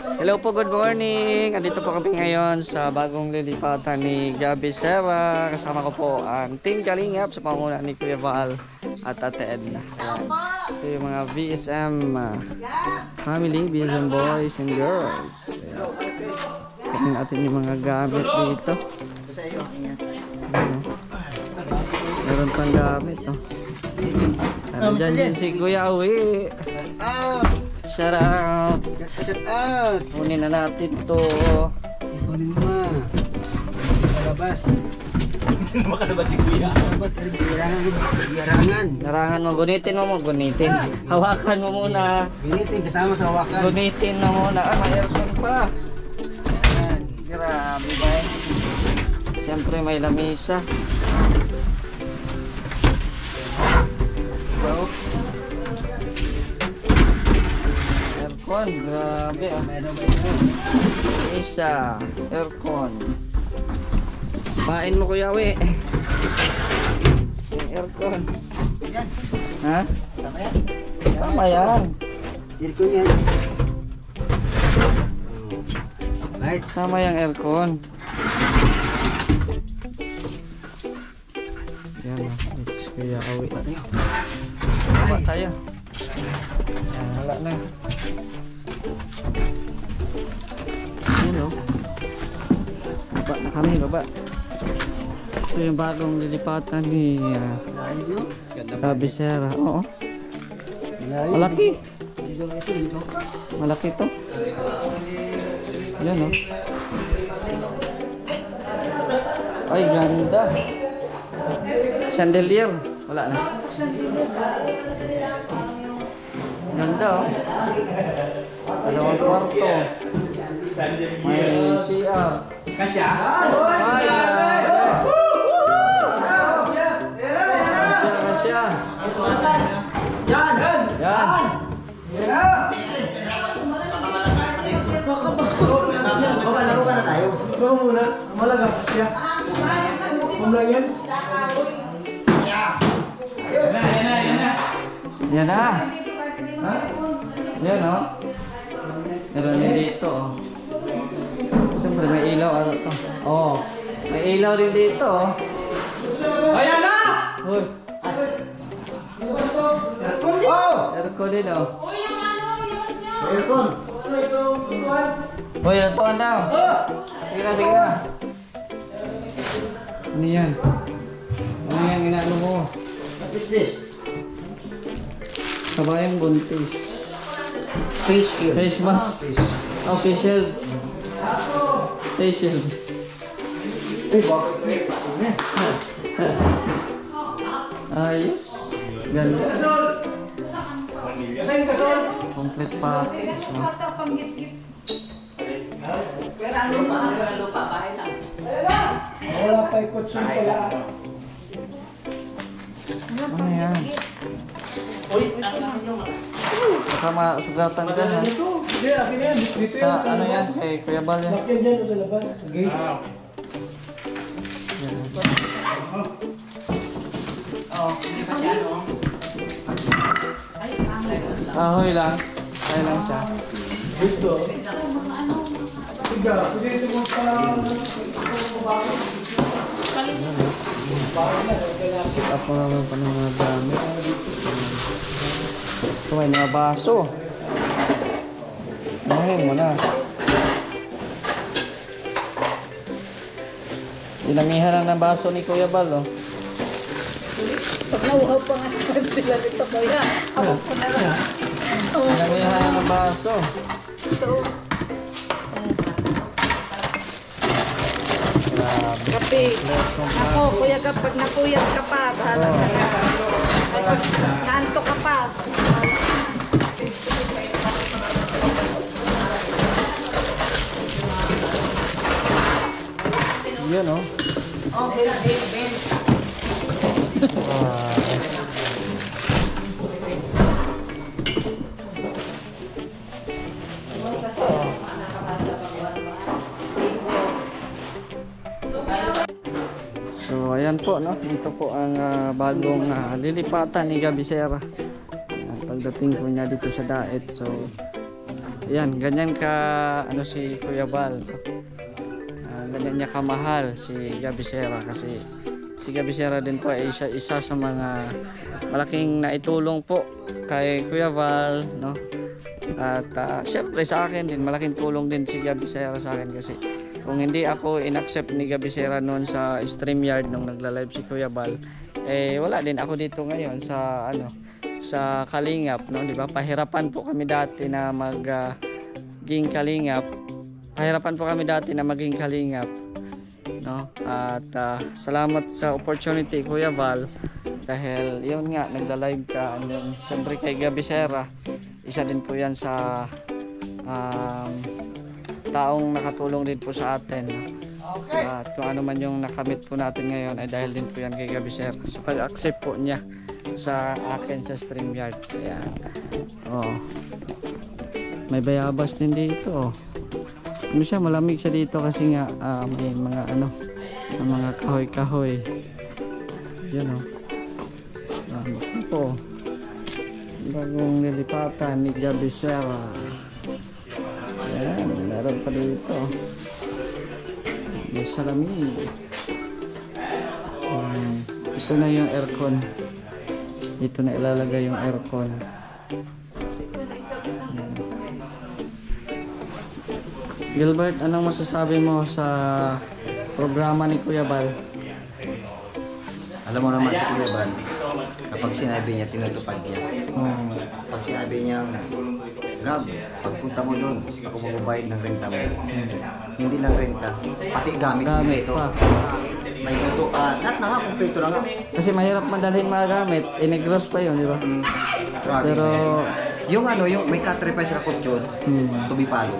Hello po, good morning. Andito po kami ngayon sa bagong lilipatan ni Gabi Sera. Kasama ko po ang Team Kalingap sa panguna ni Kuya Val at Ate Edna. Ayan. Ito yung mga VSM family, VSM boys and girls. Tingnan natin yung mga gamit dito. Meron pang gamit. Nandiyan din si Kuya Uwi. Shout out. Kunin na natin to. Kunin mo na. Kalabas. Hindi na makalabas si Kuya. Kalabas kasi garangan. Narangan mo, gunitin mo, gunitin. Hawakan mo muna. Gunitin kasama sa hawakan. Gunitin mo muna. Ah, may aircon pa. Yan. Grabe ba eh. Siyempre may lamisa. Wow. Aircon, grabe ah. Isa, aircon. Sipain mo Kuya Uwi. Yung aircon. Ha? Tama yan. Aircon yan. Right. Tama yung aircon. Yan ah. Dito si Kuya Uwi. Baba tayo. Yan, wala na. Yan o. Baba na kami, baba. Ito yung bagong lilipatan ni Gabi Sera. Oo. Malaki. Malaki to. Yan o. Ay, ganda. Chandelier. Wala na. Ganda oh. Dalawang kwarto. May CR. Kasya? Ay, Kasya. Yan. Yan. Laro ba na tayo? Ikaw muna, malaga siya. Kumlang yan? Yan na. Yan oh. Meron din dito oh. Siyempre may ilaw ano to. Oh. May ilaw din dito oh. Ayan na! Hoy. Oh! Aircon din oh. Aircon. Hoy, ito na. Sige na, sige na. Ano yan? Ano yan ginano mo? What is this? Kabayang buntis. Face shield. Face mask. Oh, face shield. Face shield. Ayos. Ganda. Saan ka, Sol? Complete package. No? Wala pa yung kutsun pala. Ano yan? Uy, Baka masugatan ka ha. Hindi, akin yan. Dito Sa ano yan? Kay Kuya Bal yan. Bakit yan o sa labas? Gate. Ahoy lang. Ahoy lang siya. Dito. Tiga. Dito mo pa. Ako naman pa ng mga gamit. Ito may mga baso. Mahin mo na. Dinamihan lang ng baso ni Kuya Bal oh. Pag nauhaw pa nga sila dito ko yan. Ako ko na lang. Dinamihan lang ng baso. Ito. Grabe. Kape. Ako, kuya kapag napuyat ka pa, bahala ka na. Ay, pag naanto ka pa. Yan oh. Okay, Ben. So ayan po no, ito po ang bagong lilipatan ni Gabi Sera. Pagdating po niya dito sa Daet, so Yan, ganyan ka ano si Kuya Val. Ganyan niya kamahal si Gabi Serra kasi si Gabi Serra din po ay isa sa mga malaking naitulong po kay Kuya Val, no? At syempre sa akin din malaking tulong din si Gabi Serra sa akin kasi kung hindi ako inaccept ni Gabi Serra noon sa StreamYard nung nagla-live si Kuya Val, eh wala din ako dito ngayon sa ano sa Kalingap, no, di ba? Pahirapan po kami dati na maging Kalingap. Pahirapan po kami dati na maging Kalingap, no? At salamat sa opportunity Kuya Val dahil yun nga nagla-live ka, and then siyempre kay Gabi Serra, isa din po yan sa taong nakatulong din po sa atin, no? At kung ano man yung nakamit po natin ngayon ay dahil din po yan kay Gabi Serra sa pag-accept po niya sa akin sa StreamYard. Ayan. Oh. May bayabas din dito. Ano siya, malamig siya dito kasi nga may mga ano, mga kahoy-kahoy. Yan oh. Ito po. Bagong nilipatan ni Gabi Serra. Ayan, meron pa dito. May salamin. Ito na yung aircon. Ito na ilalagay yung aircon. Gilbert, anong masasabi mo sa programa ni Kuya Val? Alam mo naman si Kuya Val, kapag sinabi niya, tinutupad niya. Pag sinabi niya, Gab, pagpunta mo doon, ako magbabayad ng renta mo. Hindi lang renta, pati gamit mo ito. Pa. May luto, lahat na nga, kumpleto na nga. Kasi mahirap madalhin mga gamit. Inegros pa yun, di ba? Grabe. Pero Yung ano, yung may cut-repair sa kutsyon, to be followed.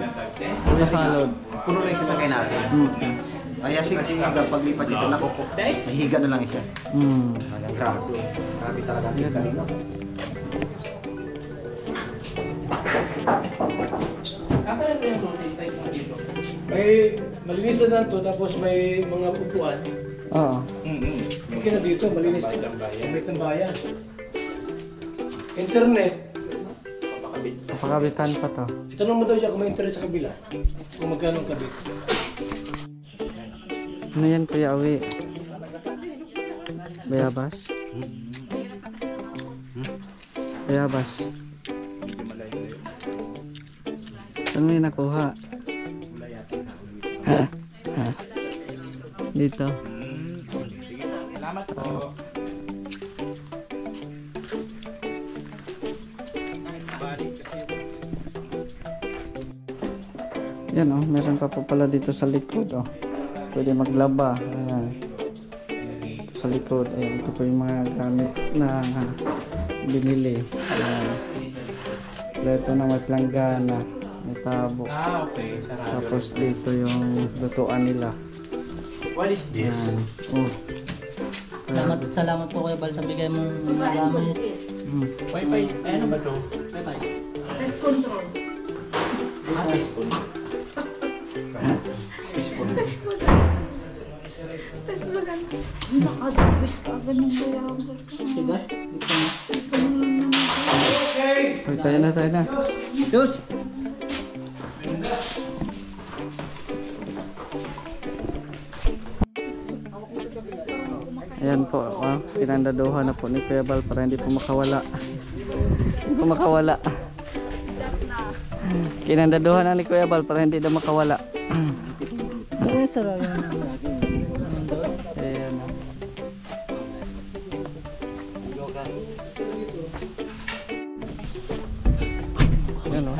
may salod. Puno na yung sasakay natin. Kaya sige, paglipat dito, naku po, nahiga na lang isa. Hanggang grabe. Grabe talaga. Kanina. May malinis na lang to, tapos may mga upuan. Oo. Okay na dito, malinis na. May tambayan. Internet. Pakabitan pa to. Itanong mo daw siya kung may internet sa kabila. Kung magkano ang kabit. Ano yan, Kuya Awi? Bayabas? Bayabas. Saan mo yung nakuha? Dito. Salamat po. Yan oh, meron pa po pala dito sa likod oh. Pwede maglaba. Ayan. Ito sa likod. Ayan, ito po yung mga gamit na binili. Ayan. Ito na may planggana. May tabo. Okay. Sarado. Tapos dito yung lutuan nila. What is this? Oh. Salamat po Kuya Val sa bigay mong gamit. Wi-Fi. Ano ba to? Pest control. Pest maganda. Nakadabit ka. Ganun ba yung Sige. Okay, tayo na. Diyos! Ayan po, pinandaduhan na po ni Kuya Val para hindi po makawala. Hindi po makawala. Kinandaduhan na ni Kuya Val para hindi daw makawala. Ayan na. Ayan o.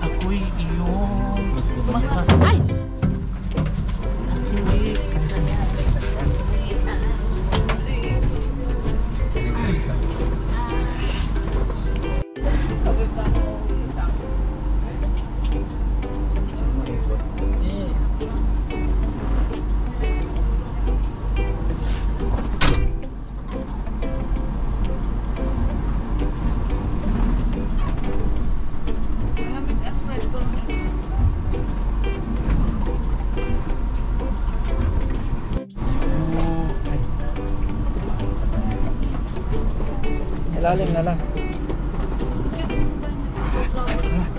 Ako'y iyong Ilalim na lang.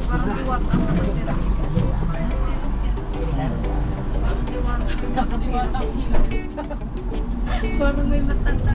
Parang iwak ang parang may matanda.